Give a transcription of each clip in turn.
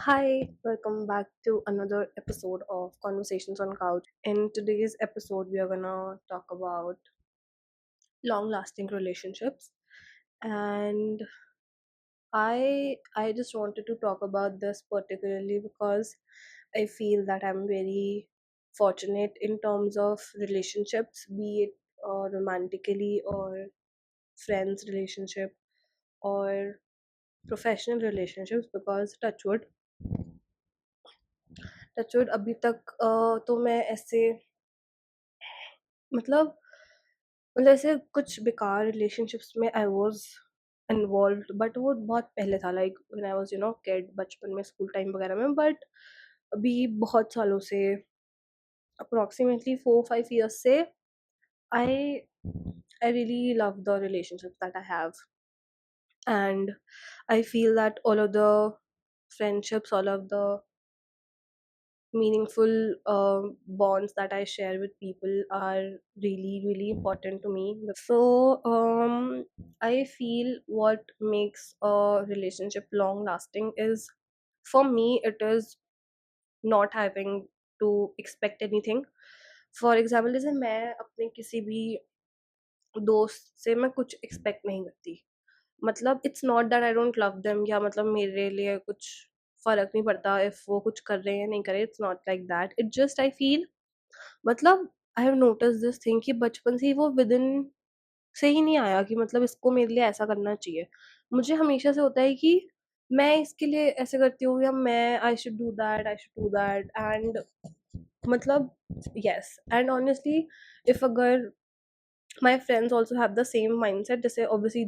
Hi, welcome back to another episode of Conversations on Couch. In today's episode, we are gonna talk about long lasting relationships. And I just wanted to talk about this particularly because I feel that I'm very fortunate in terms of relationships, be it romantically or friends relationship or professional relationships, because touch wood अभी तक तो मैं ऐसे मतलब मतलब ऐसे कुछ बेकार रिलेशनशिप्स में आई वाज इन्वॉल्व्ड, बट वो बहुत पहले था, like when I was kid, बचपन में, स्कूल टाइम वगैरह में। बट अभी बहुत सालों से, अप्रोक्सीमेटली 4-5 years से, I I really love the relationships that I have, and I feel that all of the friendships, all of the meaningful bonds that I share with people are really, really important to me. So, I feel what makes a relationship long lasting is, for me, it is not having to expect anything. For example, जैसे मैं अपने किसी भी दोस्त से मैं कुछ expect नहीं करती। मतलब it's not that I don't love them, या मतलब मेरे लिए कुछ फर्क नहीं पड़ता इफ वो कुछ कर रहे हैं या नहीं कर रहे। It's not like that, it just I feel, मतलब I have notice this thing कि बचपन से ही वो विद इन से ही नहीं आया कि मतलब इसको मेरे लिए ऐसा करना चाहिए। मुझे हमेशा से होता है कि मैं इसके लिए ऐसे करती हूँ, या मैं I should do that, and मतलब यस, एंड ऑनेस्टली, इफ अगर my friends also have the same mindset, they say obviously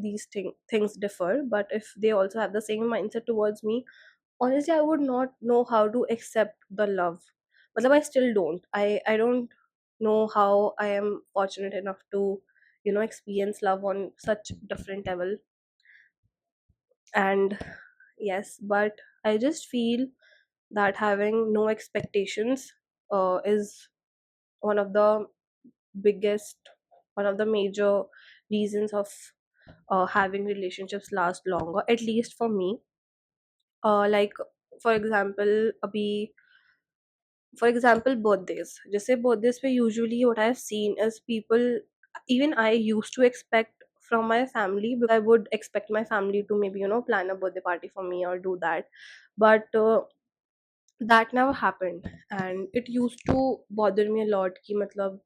things differ, but if they also have the same mindset towards me, honestly I would not know how to accept the love. Matlab, I still don't, I don't know how I am fortunate enough to experience love on such different level. And yes, but I just feel that having no expectations is one of the biggest, one of the major reasons of having relationships last longer, at least for me. Like, for example, abhi, for example, birthdays. Just say birthdays where usually what I've seen is people, even I used to expect from my family, because I would expect my family to maybe plan a birthday party for me or do that. But that never happened, and it used to bother me a lot कि मतलब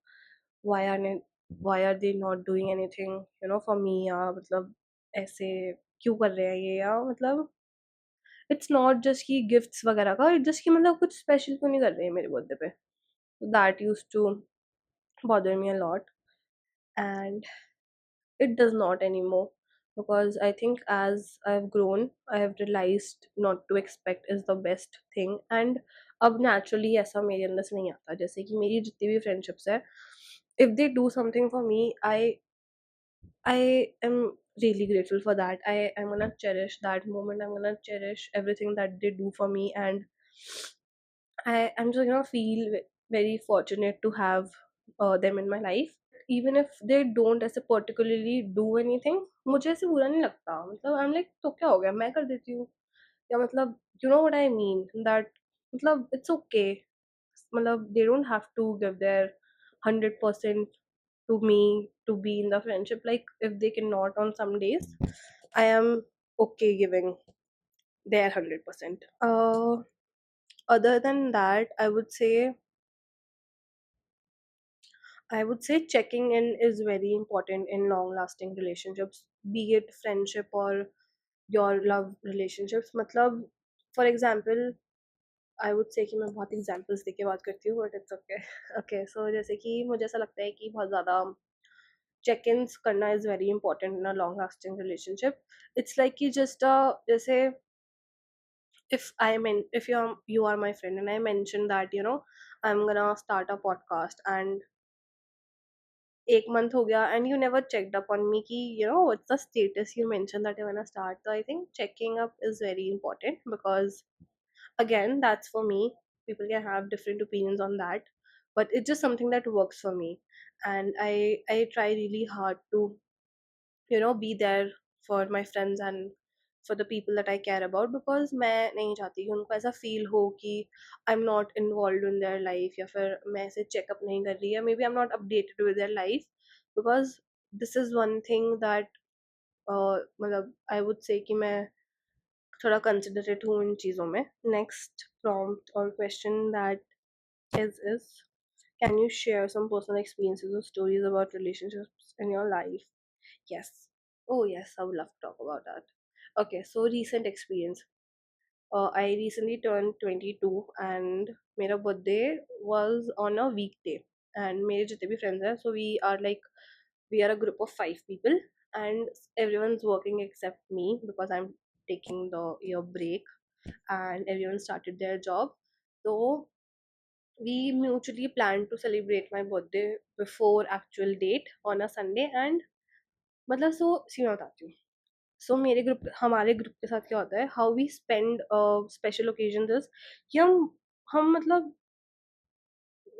why are ne- why are they not doing anything for me, या मतलब ऐसे क्यों कर रहे हैं ये, या मतलब इट्स नॉट जस्ट कि गिफ्ट्स वगैरह का, इट्स जस्ट कि मतलब कुछ स्पेशल क्यों नहीं कर रहे हैं मेरे बर्थडे पे। That used to bother me a lot, and it does not anymore, because I think as I've grown, I have realized not to expect is the best thing. And अब naturally ऐसा मेरे अंदर से नहीं आता, जैसे कि मेरी जितनी भी फ्रेंडशिप्स है, if they do something for me, I am really grateful for that. I'm gonna cherish that moment. I'm gonna cherish everything that they do for me, and I'm just gonna feel very fortunate to have them in my life. Even if they don't ऐसे particularly do anything, मुझे ऐसे बुरा नहीं लगता। मतलब I'm like, तो क्या हो गया, मैं कर देती हूँ, या मतलब you know what I mean, that मतलब it's okay, मतलब they don't have to give their 100% to me to be in the friendship. Like, if they cannot on some days, I am okay giving their 100%. Other than that, I would say checking in is very important in long lasting relationships, be it friendship or your love relationships. मतलब for example, I would say कि मैं बहुत examples देके बात करती हूँ, but it's okay. Okay, सो जैसे कि मुझे ऐसा लगता है कि बहुत ज़्यादा चेक इन्स करना is very important in a long lasting relationship. It's like कि जस्ट जैसे if you are my friend and I mentioned that I'm gonna start a podcast, and एक मंथ हो गया and you never checked up on me कि what's the status, you mentioned that you're gonna start. So I think checking up is very important, because again, that's for me. People can have different opinions on that, but it's just something that works for me. And I try really hard to be there for my friends and for the people that I care about, because मैं नहीं चाहती कि उनको ऐसा feel हो कि I am not involve in their life, या फिर मैं ऐसे चेकअप नहीं कर रही, या maybe I am not updated with their life, because this is one thing that मतलब आई वुड से कि मैं थोड़ा कंसिडरेट हूँ इन चीज़ों में. नेक्स्ट प्रॉम्प्ट और question that is can you share some personal experiences or stories about relationships in your life? Yes. Oh yes, I would love to talk about that. Okay, so recent experience. I recently turned 22 and मेरा birthday was on a weekday, and मेरे जितने भी friends हैं, so we are a group of 5 people, and everyone's working except me because I'm taking the year break, and everyone started their job. So we mutually planned to celebrate my birthday before actual date on a Sunday, and मतलब सी मैं बताती हूँ. सो मेरे group हमारे group के साथ क्या होता है, how we spend special occasion is कि हम मतलब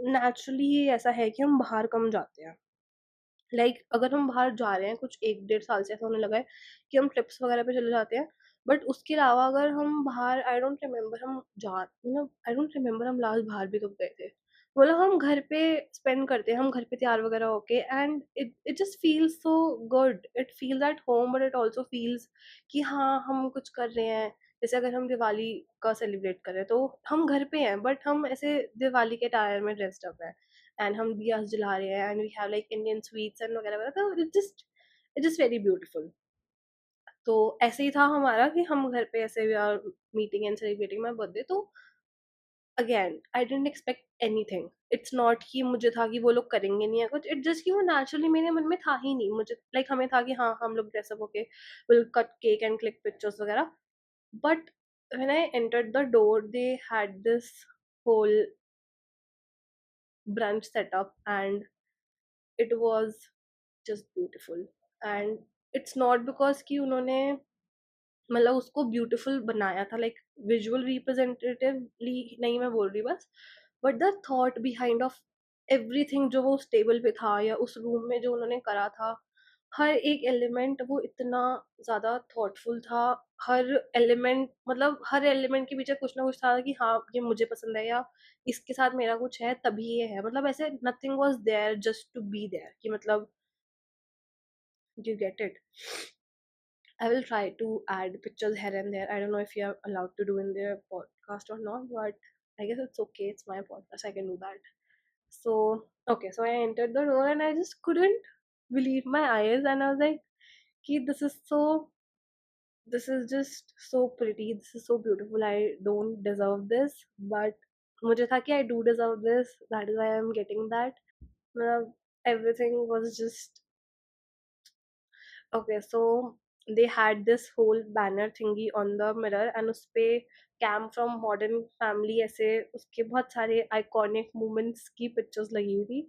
नेचुरली ऐसा है कि हम बाहर कम जाते हैं. अगर हम बाहर जा रहे हैं, कुछ 1 डेढ़ साल से ऐसा होने लगा है कि हम ट्रिप्स वगैरह पे चले जाते हैं, बट उसके अलावा अगर हम बाहर, आई डोंट रिमेम्बर हम जा मतलब आई डोंट रिमेम्बर हम लास्ट बाहर भी कब गए थे. मतलब हम घर पे स्पेंड करते हैं, हम घर पे तैयार वगैरह होके, and it it just feels so good. It feels at home, but it also feels कि हाँ हम कुछ कर रहे हैं. जैसे अगर हम दिवाली का सेलिब्रेट कर रहे हैं, तो हम घर पे हैं बट हम ऐसे दिवाली के टायर में ड्रेस्ड अप हैं, एंड हम दिया जला रहे हैं, and we have like Indian sweets and वगैरह वगैरह, तो इट जस्ट वेरी ब्यूटीफुल. तो ऐसे ही था हमारा कि हम घर पे ऐसे we are meeting and celebrating my birthday. तो again I didn't expect anything. It's not कि मुझे था कि वो लोग करेंगे नहीं या कुछ, इट जस्ट कि वो नेचुरली मेरे मन में था ही नहीं. मुझे हमें था कि हाँ हम लोग ड्रेसअप होके will cut cake and click pictures वगैरह. But when I entered the door, they had this whole brunch setup, and it was just beautiful. And it's not because कि उन्होंने मतलब उसको ब्यूटीफुल बनाया था, विजुअल रिप्रेजेंटेटिवली नहीं मैं बोल रही बस, but the thought behind of everything जो वो उस टेबल पे था या उस रूम में जो उन्होंने करा था, हर एक एलिमेंट वो इतना ज्यादा थॉटफुल था. हर एलिमेंट मतलब हर एलिमेंट के पीछे कुछ ना कुछ था कि हाँ ये मुझे पसंद है, या इसके साथ मेरा कुछ है तभी ये है. मतलब ऐसे nothing was there just to be there कि मतलब you get it. I will try to add pictures here and there. I don't know if you are allowed to do in their podcast or not, but I guess it's okay. It's my podcast. I can do that. So, okay. So I entered the door and I just couldn't believe my eyes. And I was like, "Ki, this is just so pretty. This is so beautiful. I don't deserve this. But मुझे था कि I do deserve this. That is why I'm getting that. मतलब everything was just okay. So they had this whole banner thingy on the mirror, and उसपे cam from modern family ऐसे उसके बहुत सारे iconic moments की pictures लगी हुई थी.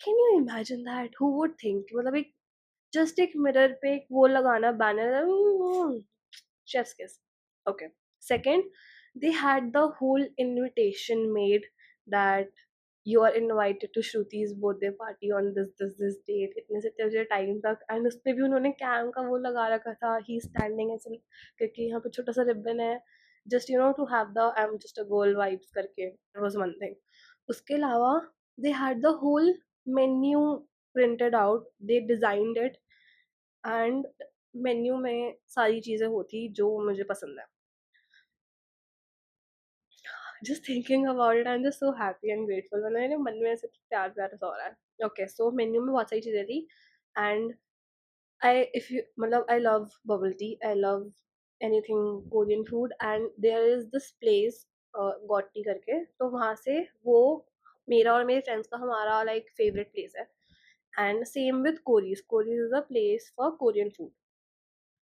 Can you imagine that? Who would think मतलब एक जस्ट एक मिरर पे एक वो लगाना banner. Chef's kiss. Okay. Second, they had the whole invitation made that you are invited to Shruti's birthday party on this date. इतने से इतने टाइम तक, एंड उस पे भी उन्होंने कैम का वो लगा रखा था, ही स्टैंडिंग ऐसे क्योंकि यहाँ पे छोटा सा रिबन है, just to have the I am just a girl vibes करके. That was one thing. उसके अलावा they had the whole menu printed out. They designed it, and menu में सारी चीजें होती जो मुझे पसंद है. Just thinking about it I am just so happy and grateful. मतलब मेरे मन में ऐसे प्यार प्यार सा हो रहा है. ओके, सो मेन्यू में बहुत सारी चीजें थी, एंड आई इफ यू मतलब I love bubble tea, I love anything Korean food, and there is this place गॉटी करके. तो वहाँ से वो मेरा और मेरे फ्रेंड्स का हमारा फेवरेट प्लेस है. And same with Cori's is a place for Korean food.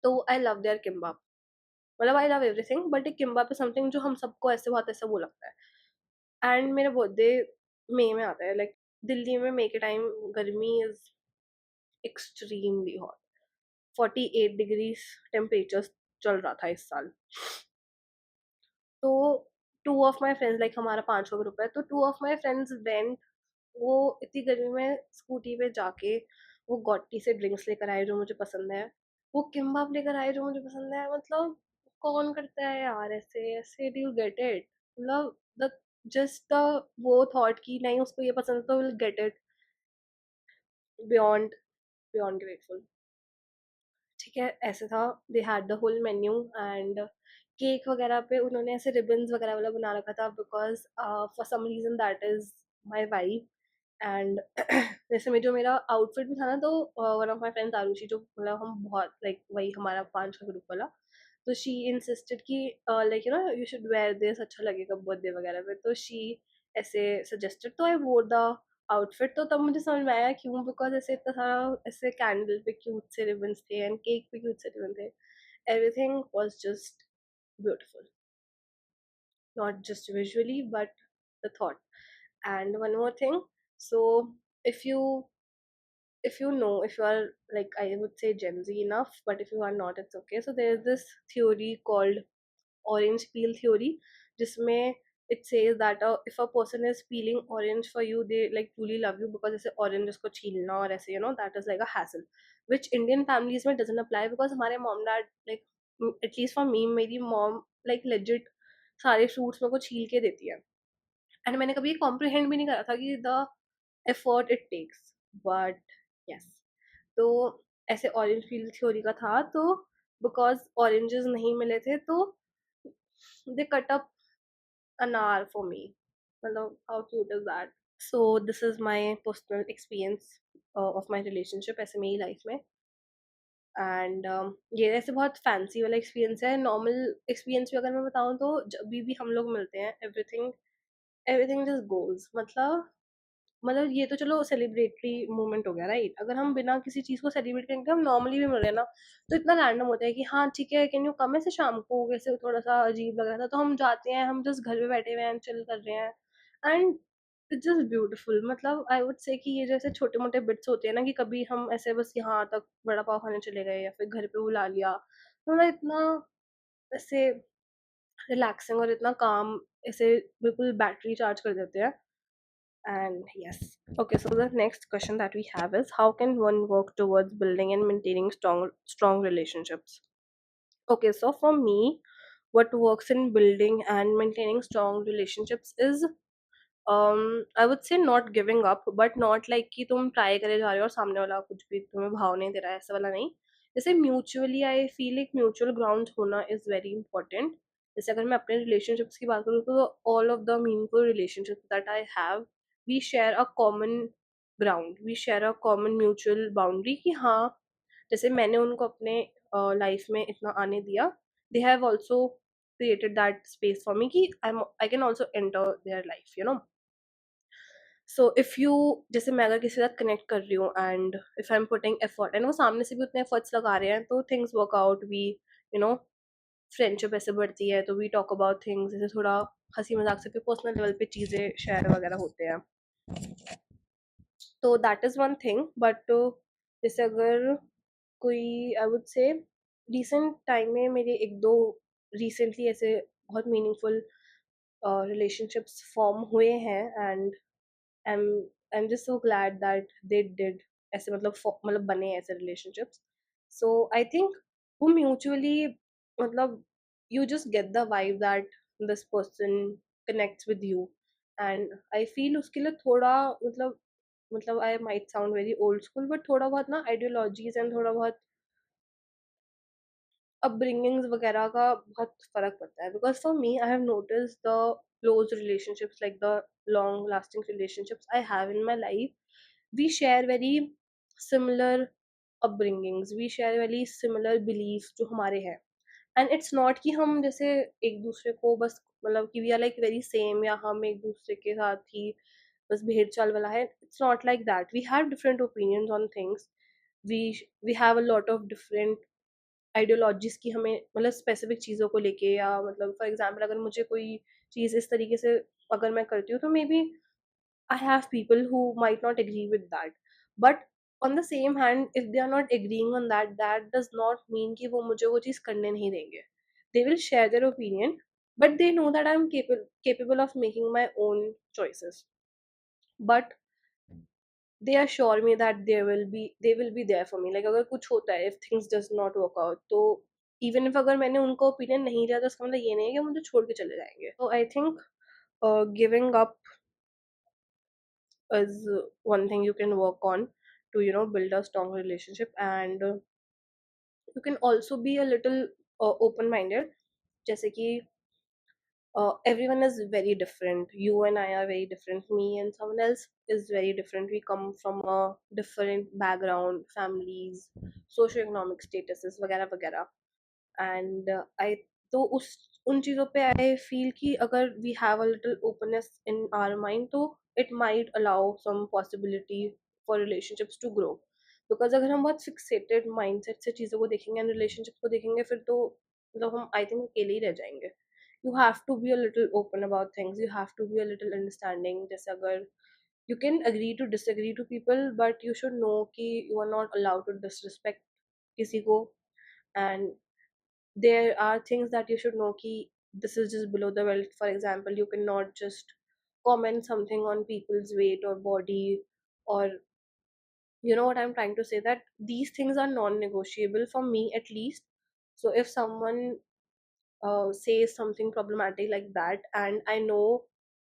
तो आई लव देयर किम्बाप. मतलब आई लव एवरीथिंग, बट एक किम्बाप इज समथिंग जो हम सबको ऐसे बहुत ऐसे वो लगता है. एंड मेरा बर्थडे मई में आता है. दिल्ली में मई के टाइम गर्मी is extremely hot. 48 degree temperature चल रहा था इस साल. तो टू ऑफ माई फ्रेंड्स हमारा 5 का ग्रुप है, तो two of my friends went. वो इतनी गर्मी में स्कूटी पे जाके वो गॉटी से ड्रिंक्स लेकर आए जो मुझे पसंद है, वो किम्बाप लेकर आए जो मुझे पसंद है. मतलब कौन करता है यार ऐसे ऐसे, डू यू गेट इट? मतलब द जस्ट द वो थॉट कि नहीं उसको ये पसंद है तो will get it, beyond beyond grateful. ठीक है, ऐसे था। They had the whole menu and cake वगैरह पे उन्होंने ऐसे रिबन्स वगैरह वाला बना रखा था, because for some reason that is my vibe. And जैसे में जो मेरा आउटफिट भी था ना, तो one of my friends Arushi, जो मतलब हम बहुत लाइक वही हमारा 5 का ग्रुप वाला, तो शी इंसिस्टेड कि like you should wear this, अच्छा लगेगा बर्थडे वगैरह पे, तो शी ऐसे सजेस्टेड, तो आई वोर द आउटफिट। तो तब मुझे समझ में आया क्यों, बिकॉज ऐसे इतना सारा ऐसे कैंडल पे क्यूट से रिबन्स थे एंड केक पे क्यूट से रिबन थे, everything was just beautiful, not just visually but the thought. And one more thing, so if you if you know, if you are like, I would say Gen Z enough, but if you are not, it's okay. So there is this theory called orange peel theory, जिसमें it says that if a person is peeling orange for you, they like truly love you, because ऐसे orange उसको छीलना और ऐसे that is like a hassle, which Indian families में doesn't apply, because हमारे mom dad like, at least for me, मेरी mom like legit सारे fruits मेरे को छील के देती है, एंड मैंने कभी कॉम्प्रिहेंड भी नहीं करा था कि the effort it takes, but yes. तो ऐसे ऑरेंज पील थ्योरी का था, तो बिकॉज ऑरेंजेस नहीं मिले थे, तो दे कट अप अनार फॉर मी, मतलब how cute is that. So this is my personal experience of my relationship ऐसे मेरी लाइफ में। एंड ये ऐसे बहुत फैंसी वाला एक्सपीरियंस है। नॉर्मल एक्सपीरियंस भी अगर मैं बताऊँ, तो जब भी हम लोग मिलते हैं, एवरीथिंग एवरीथिंग जस्ट गोज, मतलब ये तो चलो सेलिब्रेटरी मोमेंट हो गया, राइट? अगर हम बिना किसी चीज को सेलिब्रेट करेंगे, हम नॉर्मली भी मिल रहे हैं ना, तो इतना रैंडम होता है कि हाँ ठीक है, कैन यू कम, ऐसे शाम को वैसे थोड़ा सा अजीब लग रहा था, तो हम जाते हैं, हम जस्ट घर पे बैठे हुए हैं, चिल कर रहे हैं, एंड इट्स जस्ट ब्यूटीफुल। मतलब आई वुड से कि ये जैसे छोटे मोटे बिट्स होते हैं ना, कि कभी हम ऐसे बस यहाँ तक बड़ा पाव खाने चले गए या फिर घर पे बुला लिया, तो मतलब इतना ऐसे रिलैक्सिंग और इतना काम, ऐसे बिल्कुल बैटरी चार्ज कर देते हैं। And yes. Okay, so the next question that we have is, how can one work towards building and maintaining strong relationships? Okay, so for me, what works in building and maintaining strong relationships is, I would say not giving up, but not like कि तुम try करे जा रहे हो और सामने वाला कुछ भी तुम्हें भाव नहीं दे रहा है, ऐसा वाला नहीं। जैसे म्यूचुअली आई फील एक म्यूचुअल ग्राउंड होना इज वेरी इंपॉर्टेंट। जैसे अगर मैं अपने रिलेशनशिप्स की बात करूँ, तो all of the meaningful relationships that I have, we share a common ground, we share a common mutual boundary, कि हाँ जैसे मैंने उनको अपने लाइफ में इतना आने दिया, they have also created that space for me कि I can also enter their life, you know. So if you, जैसे मैं अगर किसी के साथ कनेक्ट कर रही हूँ and if I am putting effort, and वो सामने से भी उतने एफर्ट्स लगा रहे हैं, तो things work out, we you know friendship ऐसे बढ़ती है, तो वी टॉक अबाउट थिंग्स, जैसे थोड़ा हंसी मजाक से पर्सनल लेवल पे चीज़ें शेयर वगैरह होते हैं। तो that is one thing, but जैसे अगर कोई, I would say recent time में मेरे एक दो रिसेंटली ऐसे बहुत मीनिंगफुल रिलेशनशिप्स फॉर्म हुए हैं, and I'm I'm just so glad that they did ऐसे, मतलब बने ऐसे relationships. So I think वो mutually, मतलब you just get the vibe that this person connects with you, and I feel उसके लिए थोड़ा, मतलब I might sound very old school, but थोड़ा बहुत ना ideologies and थोड़ा बहुत upbringings वगैरह का बहुत फर्क पड़ता है, because for me I have noticed the close relationships, like the long lasting relationships I have in my life, we share very similar upbringings, we share very similar beliefs जो हमारे हैं, एंड इट्स नॉट कि हम जैसे एक दूसरे को बस, मतलब कि we are like very same, या हम एक दूसरे के साथ ही बस भेड़ चाल वाला है, it's not like that, we have different opinions on things, we we have a lot of different ideologies की, हमें मतलब स्पेसिफिक चीज़ों को लेके, या मतलब फॉर एग्जांपल अगर मुझे कोई चीज़ इस तरीके से अगर मैं करती हूँ, तो maybe I have people who might not agree with that, but on the same hand if they are not agreeing on that, that does not mean कि वो मुझे वो चीज़ करने नहीं देंगे। They will share their opinion, but they know that I am capable of making my own choices, but they assure me that they will be there for me, like अगर कुछ होता है, if things does not work out, तो even if अगर मैंने उनका opinion नहीं लिया तो उसका मतलब ये नहीं है कि मुझे छोड़ के चले जाएंगे. तो I think giving up is one thing you can work on to build a strong relationship. And you can also be a little open minded. जैसे कि everyone is very different. You and I are very different. Me and someone else is very different. We come from a different background, families, socioeconomic statuses वगैरह वगैरह. And I तो उस उन चीज़ों पे आई feel कि अगर we have a little openness in our mind तो it might allow some possibility for relationships to grow. Because अगर हम बहुत फिक्सेटेड माइंडसेट से चीज़ों को देखेंगे एंड रिलेशनशिप को देखेंगे फिर तो मतलब हम आई थिंक अकेले ही रह जाएंगे. You have to be a little open about things. You have to be a little understanding. जैसे अगर you can agree to disagree to people but you should know कि you are not allowed to disrespect किसी को. And there are things that you should know ki this is just below the belt. For example, you cannot just comment something on people's weight or body, or you know what I'm trying to say, that these things are non-negotiable for me at least. So if someone says something problematic like that and I know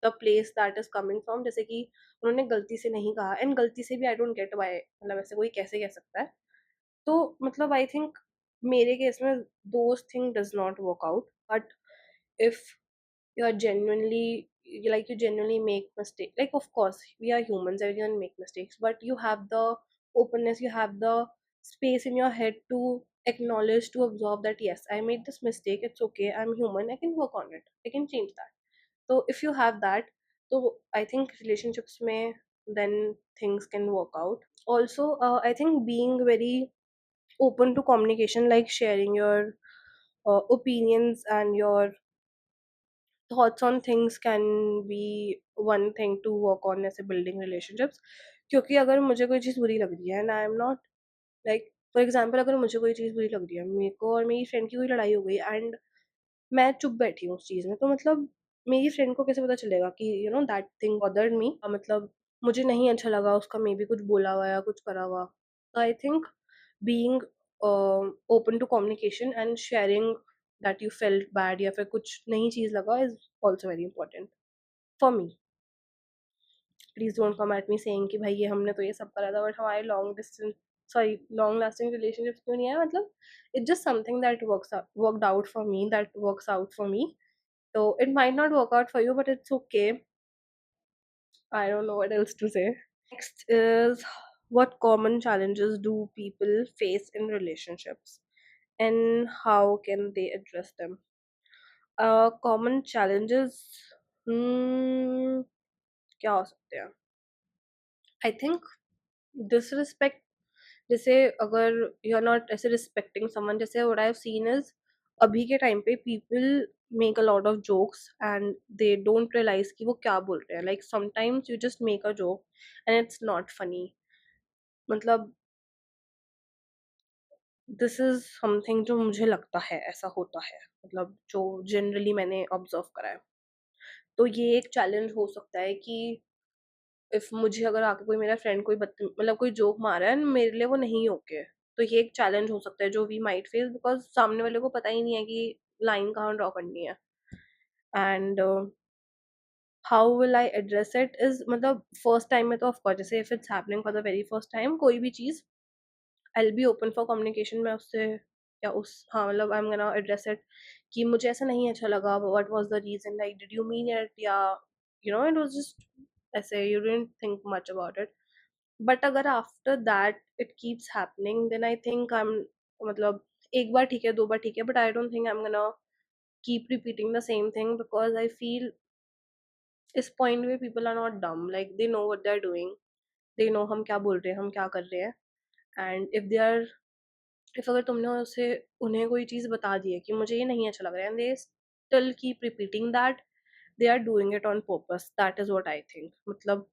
the place that is coming from, जैसे कि उन्होंने गलती से नहीं कहा and गलती से भी आई डोंट गेट वाई मतलब ऐसे कोई कैसे कह सकता है. तो मतलब आई थिंक मेरे केस में those thing does not work out. But if you are genuinely like you genuinely make mistake, like of course we are humans, everyone make mistakes, but you have the openness, you have the space in your head to acknowledge, to absorb that yes, I made this mistake, it's okay, I'm human, I can work on it, I can change that. So if you have that, so I think relationships may then things can work out. Also I think being very open to communication, like sharing your opinions and your thoughts on things can be one thing to work on as a building relationships. क्योंकि अगर मुझे कोई चीज़ बुरी लग रही है and I am not like for example, अगर मुझे कोई चीज़ बुरी लग रही है, मेरे को और मेरी फ्रेंड की कोई लड़ाई हो गई एंड मैं चुप बैठी हूँ उस चीज़ में, तो मतलब मेरी फ्रेंड को कैसे पता चलेगा कि दैट थिंग बॉदर्ड मी, मतलब मुझे नहीं अच्छा लगा, उसका मे बी कुछ बोला हुआ या कुछ करा हुआ. तो I think being open to communication and sharing that you felt bad या फिर कुछ नई चीज़ लगा is also very important for me. Please don't come at me saying कि भाई ये हमने तो ये सब करा था बट हमारे long distance sorry long lasting relationship क्यों नहीं है. मतलब it's just something that worked out for me, that works out for me. So it might not work out for you, but it's okay. I don't know what else to say. Next is, what common challenges do people face in relationships and how can they address them? Common challenges, hmm, क्या हो सकते हैं? I think disrespect. जैसे अगर you are not ऐसे respecting someone, जैसे what I have seen is अभी के टाइम पे people make a lot of jokes and they don't realize कि वो क्या बोल रहे हैं. Like sometimes you just make a joke and it's not funny. मतलब दिस इज समथिंग जो मुझे लगता है ऐसा होता है, मतलब जो जनरली मैंने ऑब्जर्व करा है. तो ये एक चैलेंज हो सकता है कि इफ मुझे अगर आके कोई मेरा फ्रेंड कोई मतलब कोई जोक मारा है मेरे लिए वो नहीं ओके, तो ये एक चैलेंज हो सकता है जो वी माइट फेस, बिकॉज सामने वाले को पता ही नहीं है कि लाइन कहाँ ड्रॉ करनी है. And how will I address it is, मतलब फर्स्ट टाइम में तो ऑफकोर्स जैसे if it's happening for the very first time कोई भी चीज़, I will be open for communication. मैं उससे या उस हाँ मतलब I am gonna address it कि मुझे ऐसा नहीं अच्छा लगा, what was the reason, like did you mean it, या इट वाज जस्ट ऐसे you didn't think much about it. But अगर after that it keeps happening then I think I am, मतलब एक बार ठीक है, दो बार ठीक है, but I don't think I am gonna keep repeating the same thing, because I feel इस पॉइंट में people are not dumb, like they know what they are doing, they know हम क्या बोल रहे हैं, हम क्या कर रहे हैं. And if they are, if अगर तुमने उसे उन्हें कोई चीज़ बता दी है कि मुझे ये नहीं अच्छा लग रहा है and they still keep repeating that, they are doing it on purpose. That is what I think. मतलब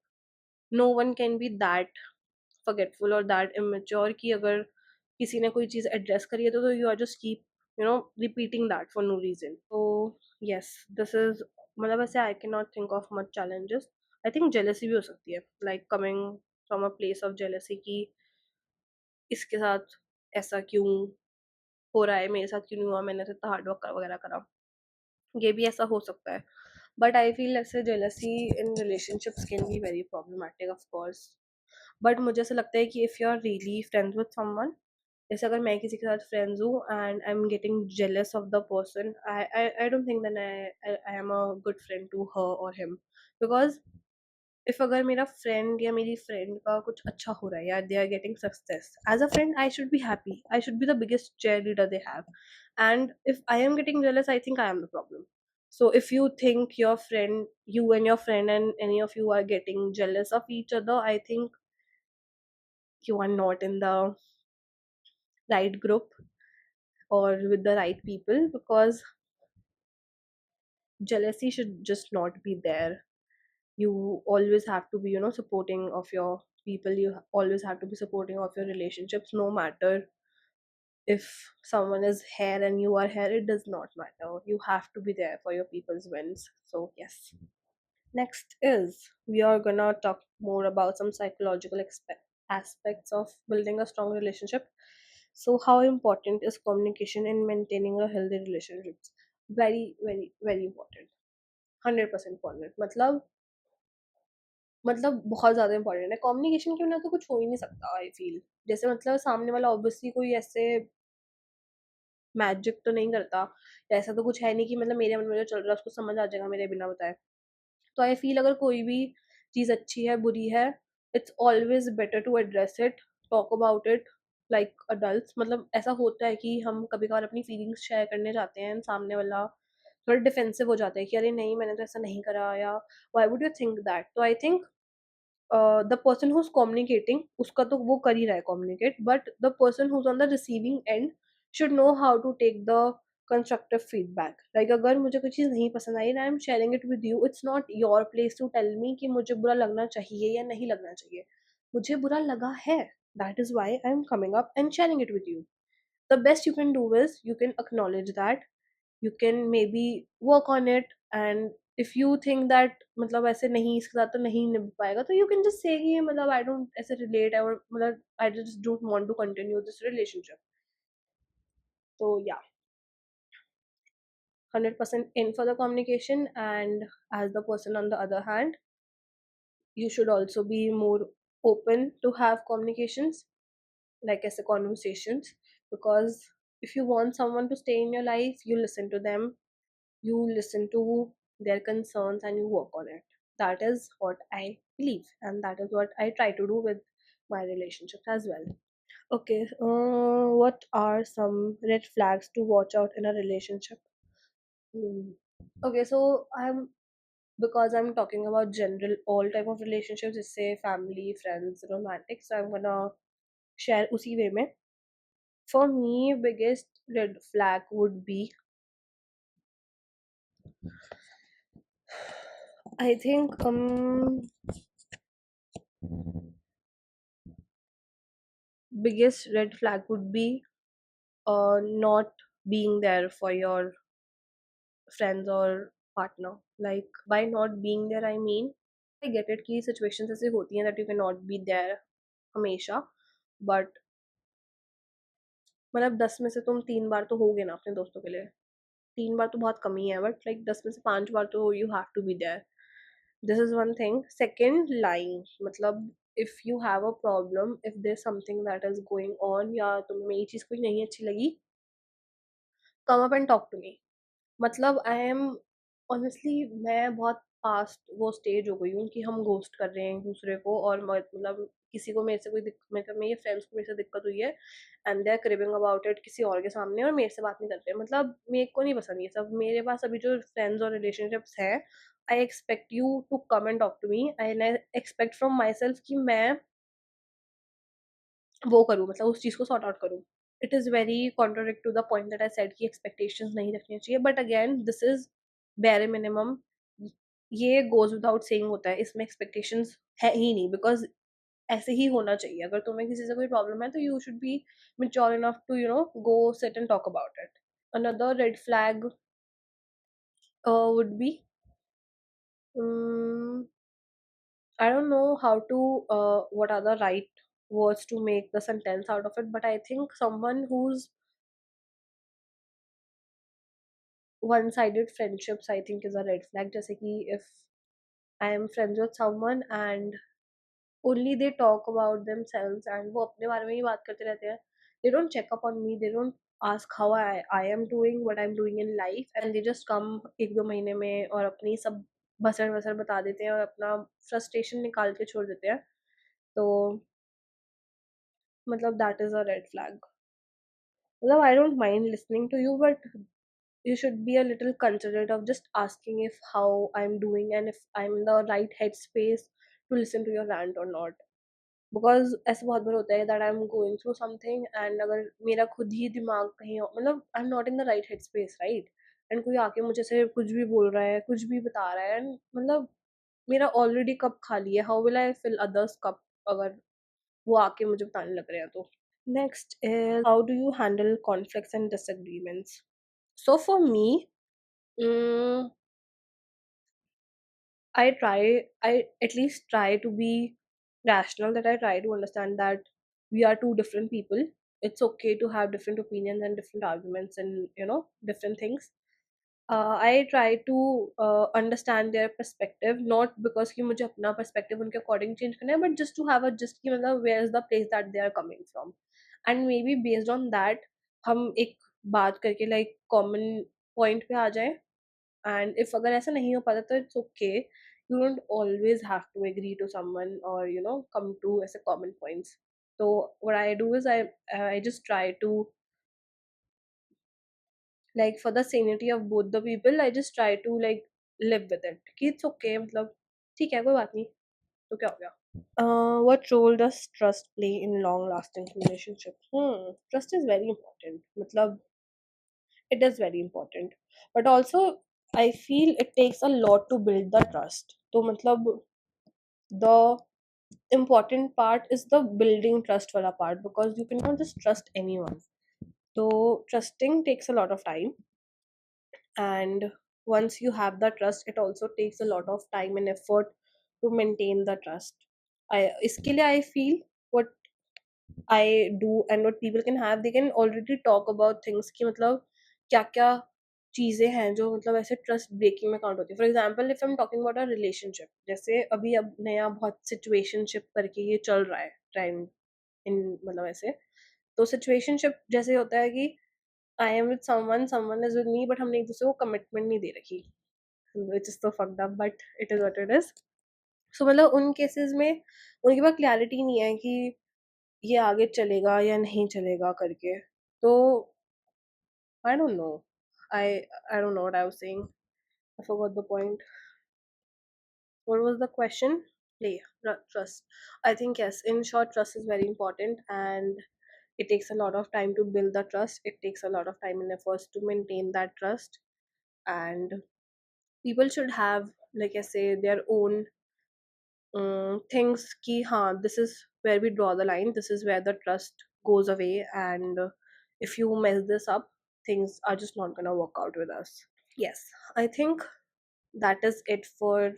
no one can be that forgetful और दैट इमेच्योर कि अगर किसी ने कोई चीज़ एड्रेस करी है तो you are just keep repeating that for no reason. तो यस, दिस इज, मतलब ऐसे I can not think of much challenges. I think jealousy भी हो सकती है, like coming from a place of jealousy कि इसके साथ ऐसा क्यों, हो रहा है मेरे साथ, क्यों नहीं हुआ, मैंने तो इतना हार्ड वर्क वगैरह करा। ये भी ऐसा हो सकता है। बट आई फील ऐसे jealousy in relationships can be very problematic of course. But मुझे ऐसा लगता है कि if you are really friends with someone, जैसे अगर मैं किसी के साथ फ्रेंड्स हूँ and I am getting jealous of the person, I don't think that I am a good friend to her और हिम। बिकॉज इफ अगर मेरा फ्रेंड या मेरी फ्रेंड का कुछ अच्छा हो रहा है या they are getting success, as a friend I should be happy, I should be the biggest cheerleader they have. And if I am getting jealous, I think I am the problem. So if you think your friend, you and your friend and any of you are getting jealous of each other, I think you are not in the right group or with the right people, because jealousy should just not be there. You always have to be, supporting of your people. You always have to be supporting of your relationships, no matter if someone is here and you are here, it does not matter. You have to be there for your people's wins. So yes. Next is we are gonna talk more about some psychological aspects of building a strong relationship. So how important is communication in maintaining a healthy relationship? Very very very important. 100% important. मतलब बहुत ज़्यादा important है। Communication के बिना तो कुछ हो ही नहीं सकता, आई फील। जैसे मतलब सामने वाला ऑब्वियसली कोई ऐसे मैजिक तो नहीं करता, या ऐसा तो कुछ है नहीं कि मतलब मेरे मन में जो चल रहा है उसको समझ आ जाएगा मेरे बिना बताए। तो आई फील अगर कोई भी चीज़ अच्छी है, बुरी है, it's always better to address it, talk about it like adults. मतलब ऐसा होता है कि हम कभी कभार अपनी फीलिंग्स शेयर करने जाते हैं, सामने वाला थोड़ा डिफेंसिव हो जाता है कि अरे नहीं मैंने तो ऐसा नहीं करा, या why would you think that. तो I think the person who is communicating, उसका तो वो कर ही रहा है communicate, but the person who is on the receiving end should know how to take the constructive feedback. Like अगर मुझे कोई चीज़ नहीं पसंद आई, I am sharing it with you, it's not your place to tell me कि मुझे बुरा लगना चाहिए या नहीं लगना चाहिए। मुझे बुरा लगा है, that is why I am coming up and sharing it with you. the best you can do is you can acknowledge that, you can maybe work on it, and if you think that मतलब ऐसे नहीं, इसके साथ तो नहीं निभ पाएगा, तो you can just say कि मतलब I don't ऐसे relate, और मतलब I just don't want to continue this relationship. So yeah, 100% in for the communication, and as the person on the other hand, you should also be more open to have communications, like as a conversations, because if you want someone to stay in your life, you listen to them, you listen to their concerns and you work on it. That is what I believe, and that is what I try to do with my relationships as well. Okay, what are some red flags to watch out in a relationship? Hmm. Okay, so I'm, because I'm talking about general all type of relationships, just say family, friends, romantic. So I'm gonna share usi way mein. For me, biggest red flag would be, I think biggest red flag would be not being there for your friends or partner. Like by not being there, I mean, I get it कि situations ऐसे होती हैं that you cannot be there हमेशा, but मतलब 10 में से तुम 3 बार तो होगे ना अपने दोस्तों के लिए। 3 बार तो बहुत कम ही है, बट लाइक 10 में से 5 बार तो you have to be there. This is one thing. Second, lying. मतलब if you have a problem, if there something that is going on, या तुम्हें ये चीज़ कोई नहीं अच्छी लगी, come up and talk to me. मतलब आई एम ऑनेस्टली, मैं बहुत पास्ट वो स्टेज हो गई हूँ कि हम घोस्ट कर रहे हैं एक दूसरे को, और मतलब किसी को मेरे से कोई मतलब मेरे फ्रेंड्स को मेरे से दिक्कत हुई है and they are cribbing about it किसी और के सामने, और मेरे से बात नहीं करते। मतलब मेरे को नहीं पसंद ये सब। मेरे पास अभी जो फ्रेंड्स और रिलेशनशिप्स हैं, I expect you to come and talk to me, and I expect from myself कि मैं वो करूँ, मतलब उस चीज़ को सॉर्ट आउट करूँ। It is very contradict to the point that I said कि एक्सपेक्टेशंस नहीं रखनी चाहिए, but again this is bare minimum. ये गोज़ विदाउट सेइंग होता है, इसमें एक्सपेक्टेशंस है ही नहीं, बिकॉज़ ऐसे ही होना चाहिए। अगर तुम्हें किसी से कोई प्रॉब्लम है, तो you should be mature enough to go sit and talk about it. Another red flag would be, um, I don't know how to what are the right words to make the sentence out of it, but I think someone who's one sided friendships I think is a red flag. जैसे कि if I M friends with someone and only they talk about themselves and वो अपने बारे में ही बात करते रहते हैं. They don't check up on me, they don't ask how I am doing, what I'm doing in life, and they just come एक दो महीने में और अपनी सब बसर बसर बता देते हैं और अपना फ्रस्ट्रेशन निकाल के छोड़ देते हैं. तो मतलब that is a red flag. मतलब I don't mind listening to you, but you should be a little considerate of just asking if how I'm doing and if I'm in the right headspace to listen to your rant or not. Because ऐसा बहुत बार होता है that I am going through something and अगर मेरा खुद ही दिमाग कहीं मतलब I am not in the write head space, right, and कोई आके मुझे से कुछ भी बोल रहा है, कुछ भी बता रहा है, एंड मतलब मेरा ऑलरेडी कप खाली है, how will I fill others cup अगर वो आके मुझे बताने लग रहे हैं तो. Next is how do you handle conflicts and disagreements. So for me, I at least try to be rational, that I try to understand that we are two different people. It's okay to have different opinions and different arguments and, different things. I try to understand their perspective, not because कि मुझे अपना perspective उनके according change करना है, but just to have a just कि मतलब where is the place that they are coming from, and maybe based on that हम एक बात करके like common point पे आ जाए. एंड इफ अगर ऐसा नहीं हो पाता तो it's okay, you don't always have to agree to someone और कम टू ऐसे कॉमन पॉइंट्स. तो what I do is I just try to, like, for the sanity of both the people, I just try to like live with it कि it's okay, मतलब ठीक है, कोई बात नहीं, तो क्या हो गया. What role does trust play in long lasting relationships? Trust is very important, मतलब it is very important, but also I feel it takes a lot to build the trust. तो मतलब the important part is the building trust wala part, because you cannot just trust anyone. So trusting takes a lot of time, and once you have the trust, it also takes a lot of time and effort to maintain the trust. इसके लिए I feel what I do and what people can have, they can already talk about things कि मतलब क्या क्या चीज़ें हैं जो मतलब ऐसे ट्रस्ट ब्रेकिंग में काउंट होती है. For example if I am talking about a relationship, जैसे अभी अब नया बहुत सिचुएशनशिप करके ये चल रहा है ट्रेंड इन, मतलब ऐसे. तो सिचुएशनशिप जैसे होता है कि I am with someone, someone is with me, but हमने एक दूसरे को कमिटमेंट नहीं दे रखी, विच इज तो fucked up, but it is what it is. So मतलब उन केसेस में उनके पास क्लैरिटी नहीं है कि ये आगे चलेगा या नहीं चलेगा करके. तो I don't know, I I don't know what I was saying, I forgot the point. What was the question? Yeah, trust. I think yes. In short, trust is very important, and it takes a lot of time to build the trust. It takes a lot of time and efforts to maintain that trust, and people should have, like I say, their own things. Ki haan, this is where we draw the line. This is where the trust goes away, and if you mess this up, things are just not gonna work out with us. Yes, I think that is it for,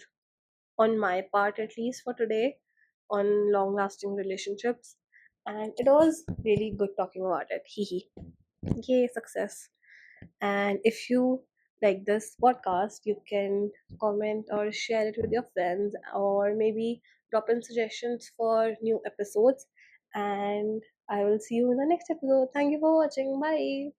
on my part at least, for today, on long lasting relationships. And it was really good talking about it. Hee hee. Yay, success. And if you like this podcast, you can comment or share it with your friends, or maybe drop in suggestions for new episodes. And I will see you in the next episode. Thank you for watching. Bye.